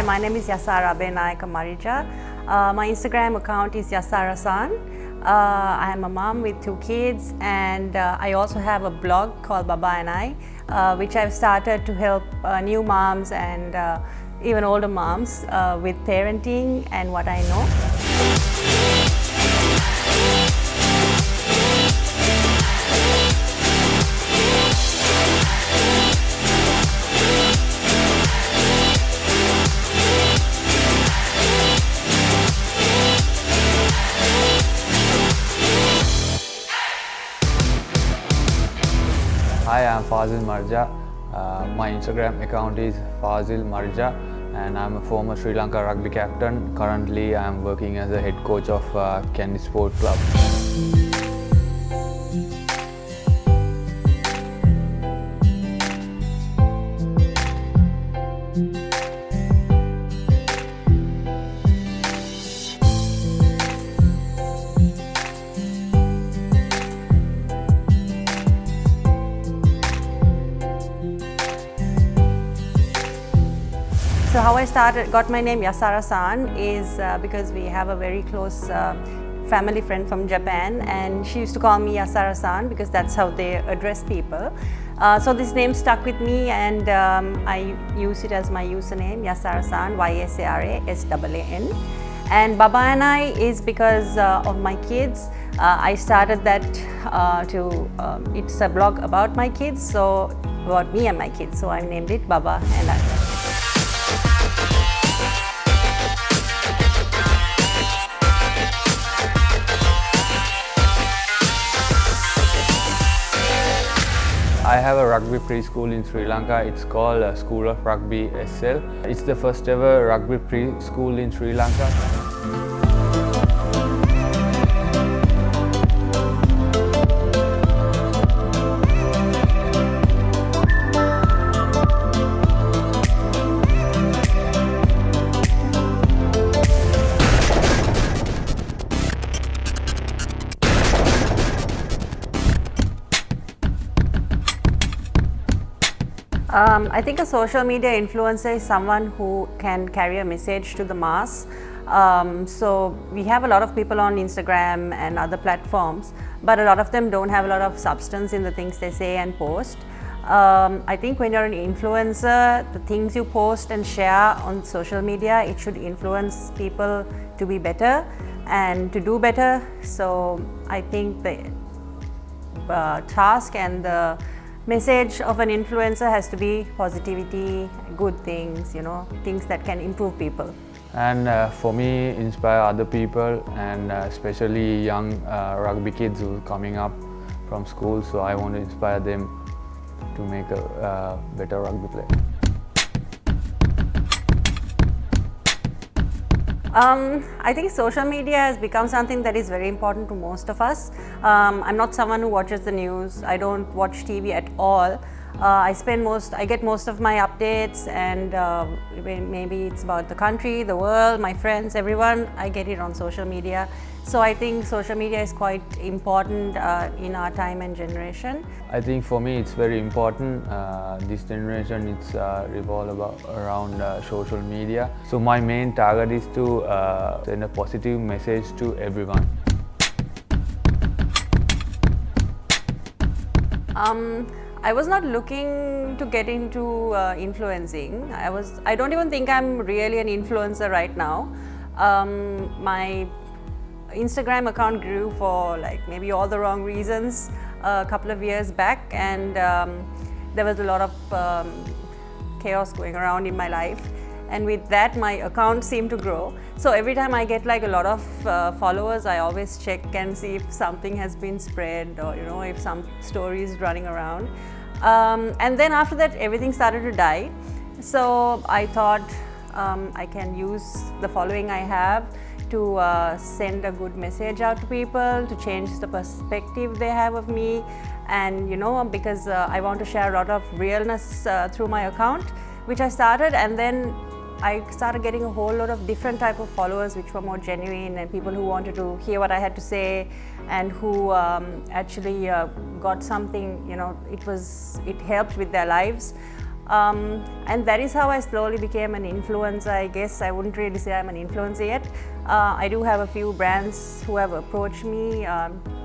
my name is Yasara Abeynayake Marija. My Instagram account is Yasara-san. I am a mom with 2 kids, and I also have a blog called Baba and I, which I've started to help new moms and even older moms with parenting and what I know. Hi, I'm Fazil Marija. My Instagram account is Fazil Marija, and I'm a former Sri Lanka rugby captain. Currently, I'm working as a head coach of Kandy Sport Club. So how I got my name Yasara-san is because we have a very close family friend from Japan, and she used to call me Yasara-san because that's how they address people. So this name stuck with me, and I use it as my username, Yasara-san, Y-S-A-R-A-S-A-A-N. And Baba and I is because of my kids. I started that it's a blog about my kids, so about me and my kids. So I named it Baba and I. I have a rugby preschool in Sri Lanka. It's called School of Rugby SL. It's the first ever rugby preschool in Sri Lanka. I think a social media influencer is someone who can carry a message to the mass. So we have a lot of people on Instagram and other platforms, but a lot of them don't have a lot of substance in the things they say and post. I think when you're an influencer, the things you post and share on social media, it should influence people to be better and to do better. So I think the task and the message of an influencer has to be positivity, good things, things that can improve people. And for me, inspire other people, and especially young rugby kids who are coming up from school. So I want to inspire them to make a better rugby player. I think social media has become something that is very important to most of us. I'm not someone who watches the news. I don't watch TV at all. I get most of my updates, and maybe it's about the country, the world, my friends, everyone. I get it on social media. So I think social media is quite important in our time and generation. I think for me it's very important. This generation it's revolve around social media. So my main target is to send a positive message to everyone. I was not looking to get into influencing. I don't even think I'm really an influencer right now. My Instagram account grew for maybe all the wrong reasons a couple of years back, and there was a lot of chaos going around in my life, and with that my account seemed to grow. So every time I get a lot of followers, I always check and see if something has been spread, or if some story is running around. And then after that everything started to die. So I thought I can use the following I have to send a good message out to people, to change the perspective they have of me, and because I want to share a lot of realness through my account, which I started, and then I started getting a whole lot of different type of followers which were more genuine, and people who wanted to hear what I had to say, and who actually got something, it helped with their lives. And that is how I slowly became an influencer. I guess I wouldn't really say I'm an influencer yet. I do have a few brands who have approached me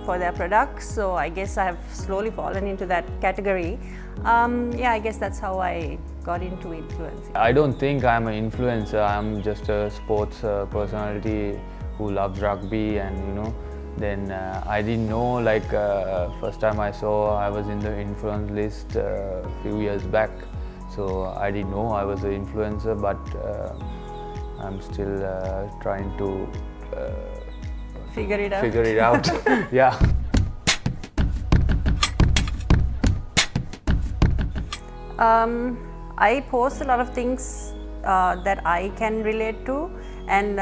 for their products, so I guess I have slowly fallen into that category. Yeah, I guess that's how I got into influencing. I don't think I'm an influencer. I'm just a sports personality who loves rugby, and then I didn't know, like first time I saw I was in the influence list a few years back, so I didn't know I was an influencer, but I'm still trying to figure it out. Yeah. I post a lot of things that I can relate to, and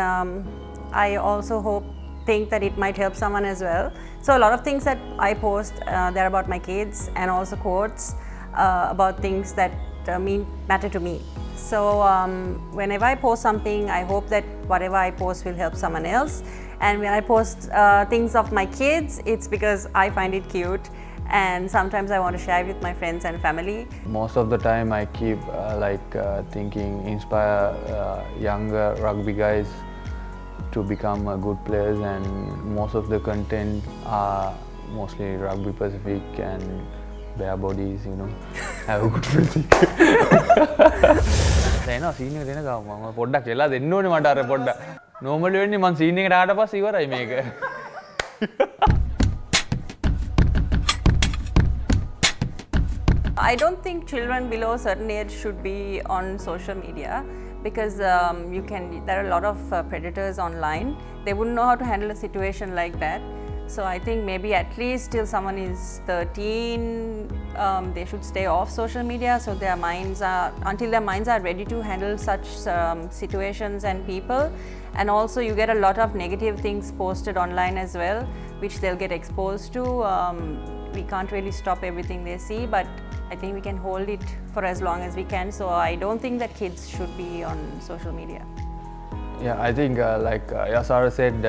I also think that it might help someone as well. So a lot of things that I post, they're about my kids, and also quotes about things that matter to me. So whenever I post something, I hope that whatever I post will help someone else. And when I post things of my kids, it's because I find it cute, and sometimes I want to share it with my friends and family. Most of the time I keep thinking, inspire younger rugby guys to become good players, and most of the content are mostly rugby Pacific and bare bodies, have a good physique. I don't think children below a certain age should be on social media, because there are a lot of predators online. They wouldn't know how to handle a situation like that. So I think maybe at least till someone is 13, they should stay off social media, so until their minds are ready to handle such situations and people. And also you get a lot of negative things posted online as well, which they'll get exposed to. We can't really stop everything they see, but I think we can hold it for as long as we can. So I don't think that kids should be on social media. Yeah, I think like Yasara said,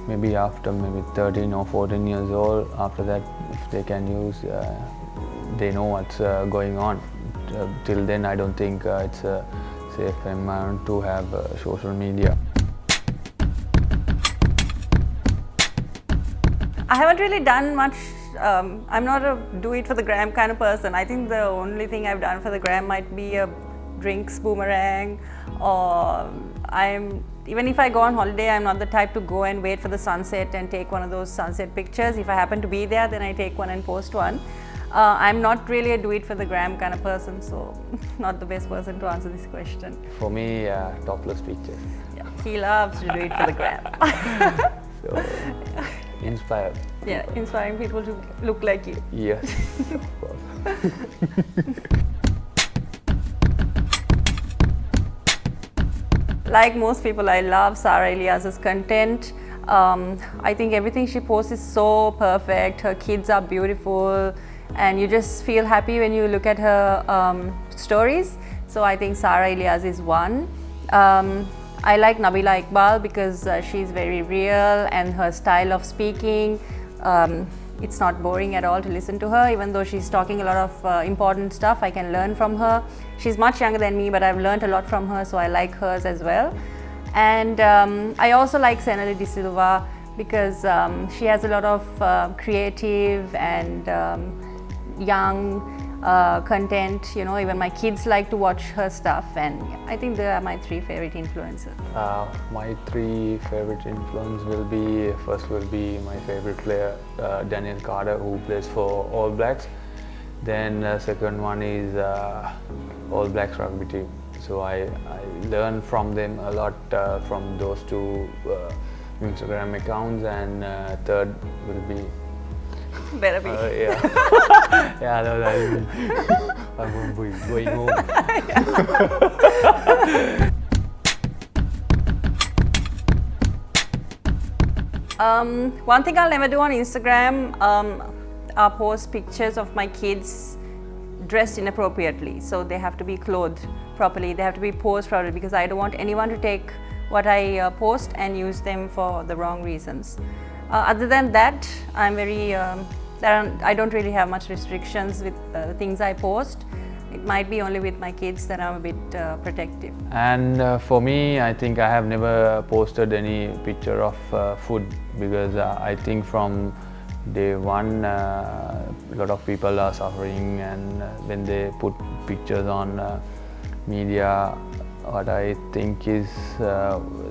maybe after 13 or 14 years old, after that, if they can use, they know what's going on. Till then, I don't think it's a safe environment to have social media. I haven't really done much. I'm not a do it for the gram kind of person. I think the only thing I've done for the gram might be a drinks boomerang, or even if I go on holiday, I'm not the type to go and wait for the sunset and take one of those sunset pictures. If I happen to be there, then I take one and post one. I'm not really a do it for the gram kind of person, so not the best person to answer this question. For me, topless pictures. Yeah, he loves to do it for the gram. So, inspired. Yeah, inspiring people to look like you. Yes, of course. Like most people, I love Sarah Elias's content. I think everything she posts is so perfect. Her kids are beautiful, and you just feel happy when you look at her stories. So I think Sarah Elias is one. I like Nabila Iqbal because she's very real, and her style of speaking, it's not boring at all to listen to her. Even though she's talking a lot of important stuff, I can learn from her. She's much younger than me, but I've learned a lot from her, so I like hers as well. And I also like Senali De Silva because she has a lot of creative and young content. Even my kids like to watch her stuff, and I think they are my 3 favorite influencers. My 3 favorite influences will be, first will be my favorite player, Daniel Carter, who plays for All Blacks. Then second one is All Blacks rugby team. So I learn from them a lot from those 2 Instagram accounts, and third will be Better be. Yeah. Yeah, no, I'm going home. One thing I'll never do on Instagram, are post pictures of my kids dressed inappropriately. So they have to be clothed properly, they have to be posed properly, because I don't want anyone to take what I post and use them for the wrong reasons. Other than that, I don't really have much restrictions with the things I post. It might be only with my kids that I'm a bit protective. And for me, I think I have never posted any picture of food because I think from day one, a lot of people are suffering, and when they put pictures on media, what I think is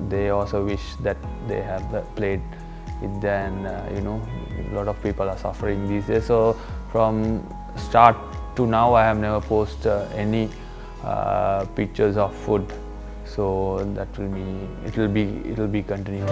they also wish that they have played it. Then a lot of people are suffering these days. So from start to now, I have never posted any pictures of food. So that will be continuing.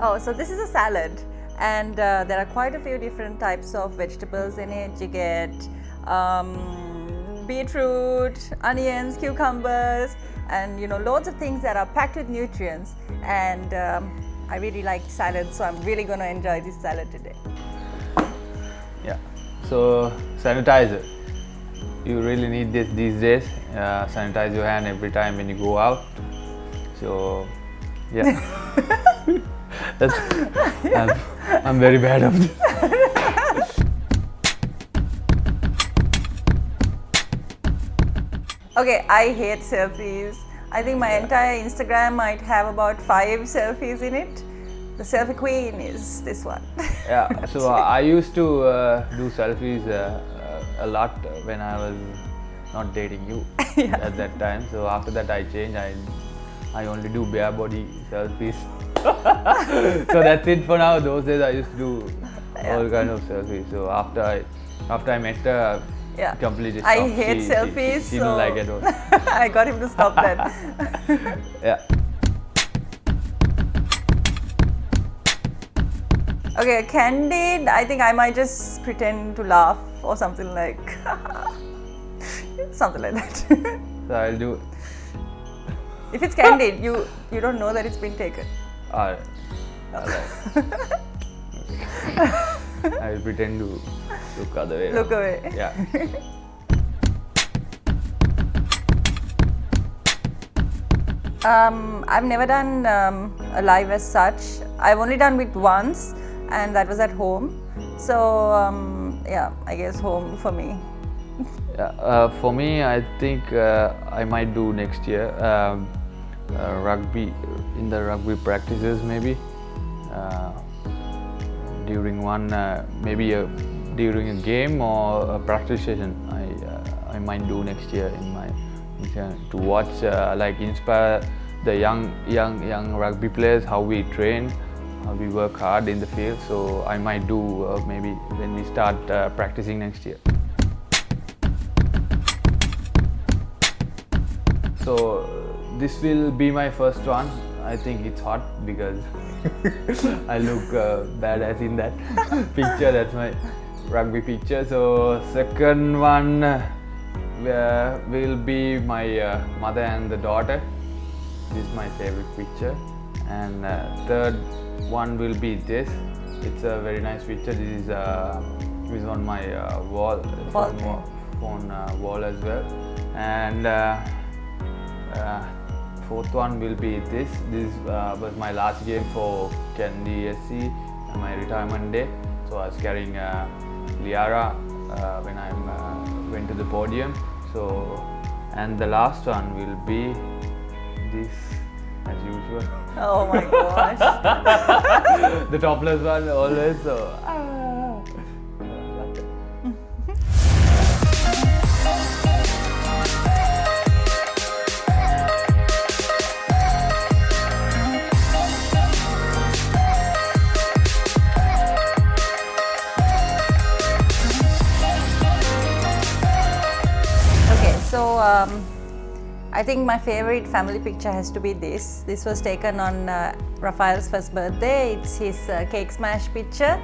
Oh, so this is a salad, and there are quite a few different types of vegetables in it. You get beetroot, onions, cucumbers, and loads of things that are packed with nutrients. And I really like salad, so I'm really going to enjoy this salad today. Yeah. So sanitizer. You really need this these days. Sanitize your hand every time when you go out. So yeah. I'm very bad of this. Okay, I hate selfies. I think my entire Instagram might have about 5 selfies in it. The selfie queen is this one. Yeah. So I used to do selfies a lot when I was not dating you at that time. So after that I changed. I only do bare body selfies. So that's it for now. Those days I used to do all kind of selfies. So after I met her, completely stopped. I hate selfies. She didn't like it at all. I got him to stop that. Yeah. Okay, candid. I think I might just pretend to laugh or something like that. So I'll do. If it's candid, you don't know that it's been taken. Alright. I will pretend to look other way. Look away. Yeah. I've never done a live as such. I've only done it once, and that was at home. So yeah, I guess home for me. For me, I think I might do next year rugby, in the rugby practices maybe during one during a game or a practice session. I might do next year in my to watch inspire the young rugby players, how we train, how we work hard in the field. So I might do maybe when we start practicing next year. So this will be my first one. I think it's hot because I look bad as in that picture. That's my rugby picture. So second one will be my mother and the daughter. This is my favorite picture. And third one will be this. It's a very nice picture. This is on my wall, phone wall as well. And fourth one will be this. This was my last game for Kandy SC, my retirement day. So I was carrying Liara when I went to the podium. So, and the last one will be this, as usual. Oh my gosh. The topless one always. So, like that. So I think my favorite family picture has to be this. This was taken on Rafael's first birthday. It's his cake smash picture.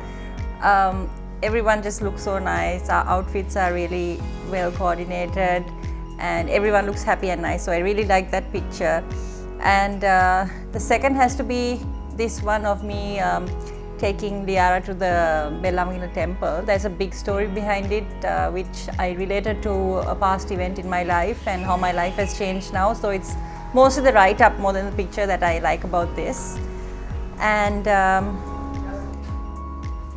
Everyone just looks so nice. Our outfits are really well coordinated and everyone looks happy and nice. So I really like that picture. And the second has to be this one of me taking Liara to the Bellamina temple. There's a big story behind it which I related to a past event in my life and how my life has changed now. So it's mostly the write-up more than the picture that I like about this. And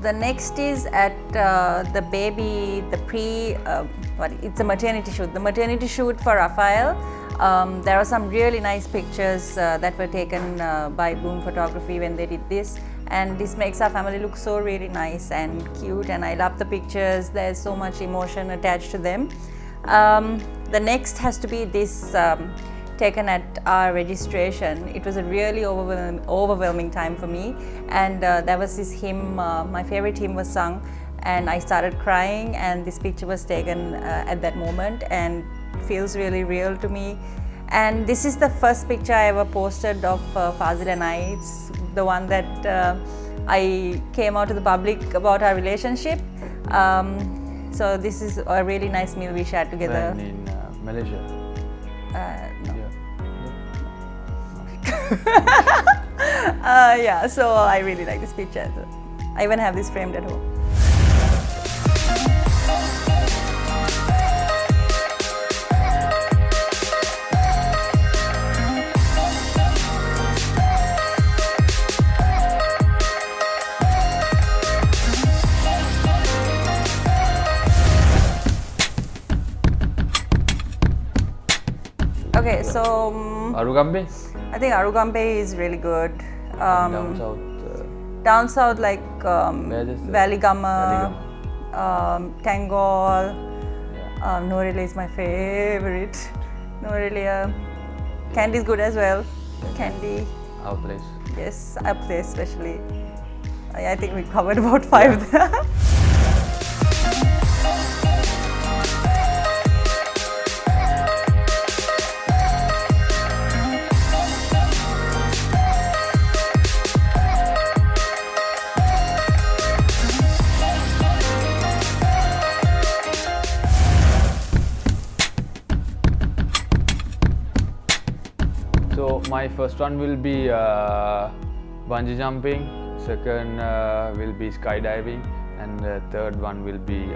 the next is at the baby, it's a maternity shoot. The maternity shoot for Rafael. There are some really nice pictures that were taken by Bloom Photography when they did this. And this makes our family look so really nice and cute, and I love the pictures. There's so much emotion attached to them. The next has to be this taken at our registration. It was a really overwhelming time for me, and there was this hymn, my favorite hymn was sung, and I started crying, and this picture was taken at that moment and feels really real to me. And this is the first picture I ever posted of Fazil and I. It's the one that I came out to the public about our relationship. So this is a really nice meal we shared together. When in Malaysia? No. Yeah. Yeah, so I really like this picture. I even have this framed at home. Okay, so Arugambe? I think Arugambe is really good. Down south. Down south, like Valigama. Tangol. Yeah. Norelia is my favorite. Norelia. Candy is good as well. Candy. Our place. Yes, our place especially. I think we covered about 5 there. So my first one will be bungee jumping, second will be skydiving, and the third one will be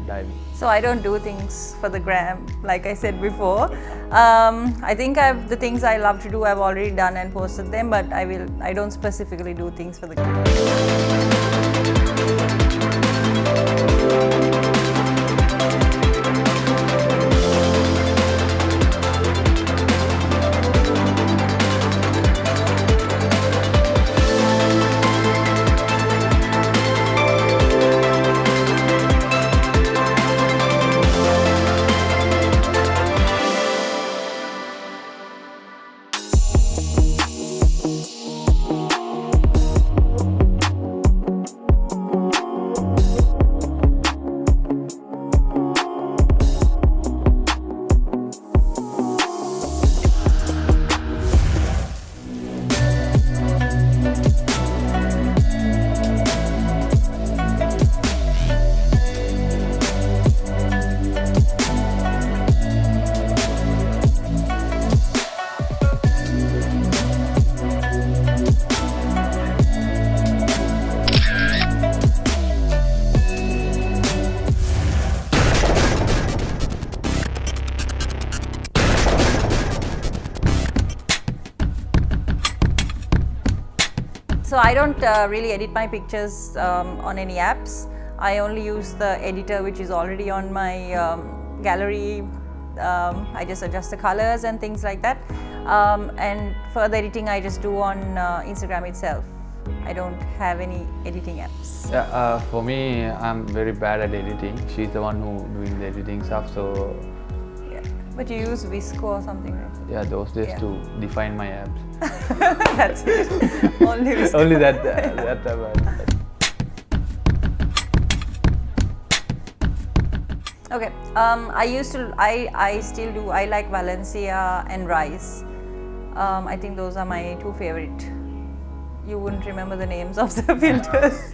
diving. So I don't do things for the gram, like I said before. I think the things I love to do, I've already done and posted them, but I don't specifically do things for the gram. So I don't really edit my pictures on any apps. I only use the editor which is already on my gallery. I just adjust the colors and things like that. And further editing I just do on Instagram itself. I don't have any editing apps. Yeah, for me, I'm very bad at editing. She's the one who doing the editing stuff, so. Yeah. But you use Visco or something, right? Yeah, those days to define my abs. That's it. Only Visco. Only that. Okay, I still do, I like Valencia and rice. I think those are my two favorite. You wouldn't remember the names of the filters.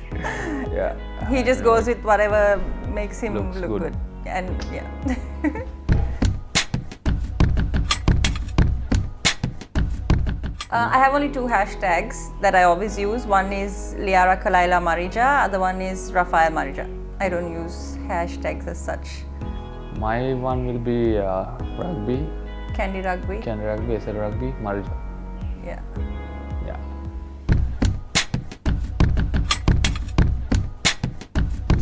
Yeah. He just goes with whatever makes him Looks look good. And yeah. I have only two hashtags that I always use. One is Yasara Marija, other one is Fazil Marija. I don't use hashtags as such. My one will be rugby, Candy Rugby. SL Rugby, Marija. Yeah. Yeah.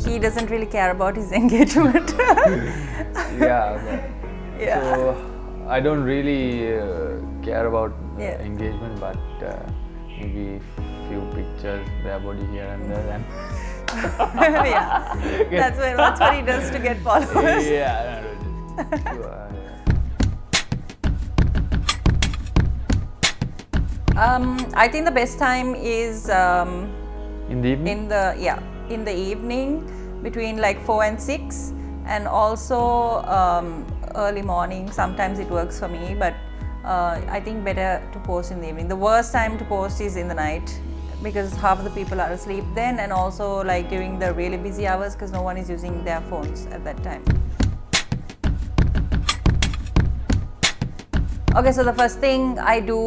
He doesn't really care about his engagement. Yeah. Yeah. So I don't really care about Yeah. engagement, but maybe few pictures, bare body here and there, and Yeah. That's what he does to get followers. yeah. I think the best time is In the evening. in the evening between like 4 and 6, and also early morning. Sometimes it works for me, but I think better to post in the evening. The worst time to post is in the night, because half of the people are asleep then, and also like during the really busy hours, because no one is using their phones at that time. Okay, so the first thing I do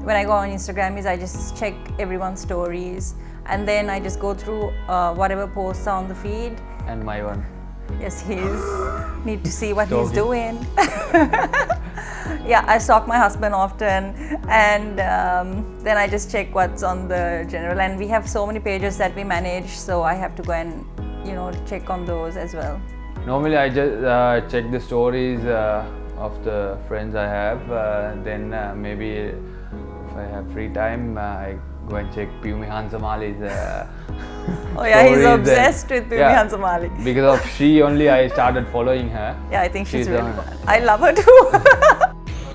when I go on Instagram is I just check everyone's stories, and then I just go through whatever posts are on the feed. And my one. Yes, need to see what he's Doggy. doing. Yeah, I stalk my husband often, and then I just check what's on the general. And we have so many pages that we manage, so I have to go and check on those as well. Normally, I just check the stories of the friends I have. Then maybe if I have free time, I go and check Pumi Hansamali's. Oh yeah, he's stories obsessed with Pumi Hansamali. Because of she only, I started following her. Yeah, I think she's really on- good. I love her too.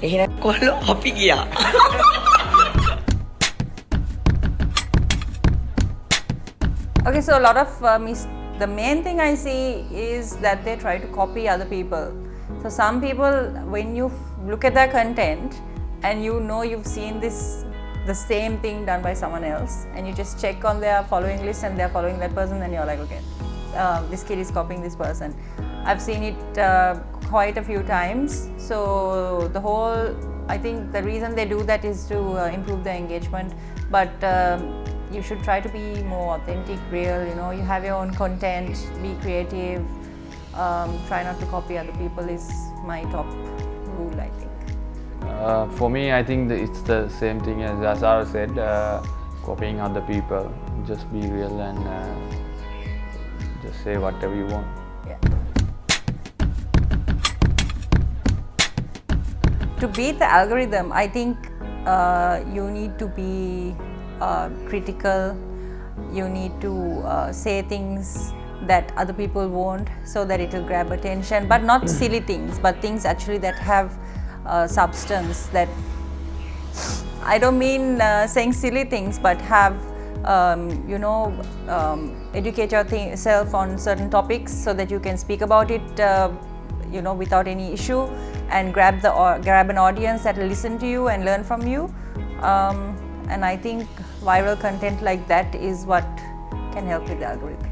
එහෙනම් කොල්ලෝ අපි ගියා. Okay, so a lot of the main thing I see is that they try to copy other people. So some people, when you look at their content and you've seen the same thing done by someone else, and you just check on their following list and they're following that person, then you're like, okay, this kid is copying this person. I've seen it quite a few times. So I think the reason they do that is to improve their engagement, but you should try to be more authentic, real, you have your own content, be creative, try not to copy other people is my top rule, I think. For me, I think it's the same thing as Yasara said, copying other people. Just be real and just say whatever you want. Yeah. To beat the algorithm, I think you need to be critical. You need to say things that other people won't, so that it will grab attention, but not silly things, but things actually that have substance. That I don't mean saying silly things, but have educate yourself on certain topics so that you can speak about it without any issue, and grab an audience that will listen to you and learn from you. And I think viral content like that is what can help with the algorithm.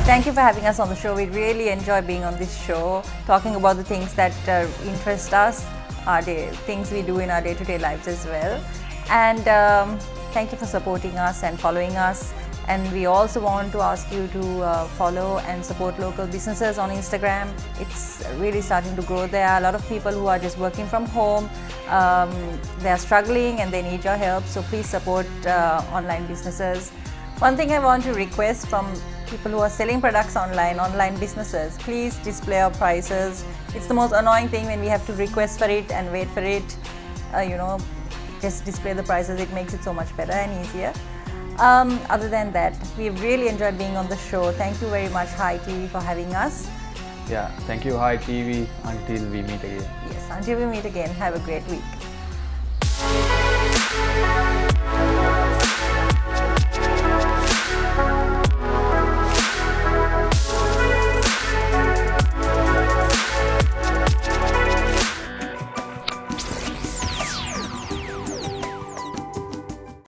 Thank you for having us on the show. We really enjoy being on this show, talking about the things that interest us, things we do in our day-to-day lives as well. And thank you for supporting us and following us. And we also want to ask you to follow and support local businesses on Instagram. It's really starting to grow there. A lot of people who are just working from home, they are struggling and they need your help. So please support online businesses. One thing I want to request from people who are selling products online businesses, please display our prices. It's the most annoying thing when we have to request for it and wait for it. Just display the prices. It makes it so much better and easier. Other than that, we've really enjoyed being on the show. Thank you very much, Hi TV, for having us. Yeah, thank you, Hi TV. Until we meet again. Yes, until we meet again, have a great week.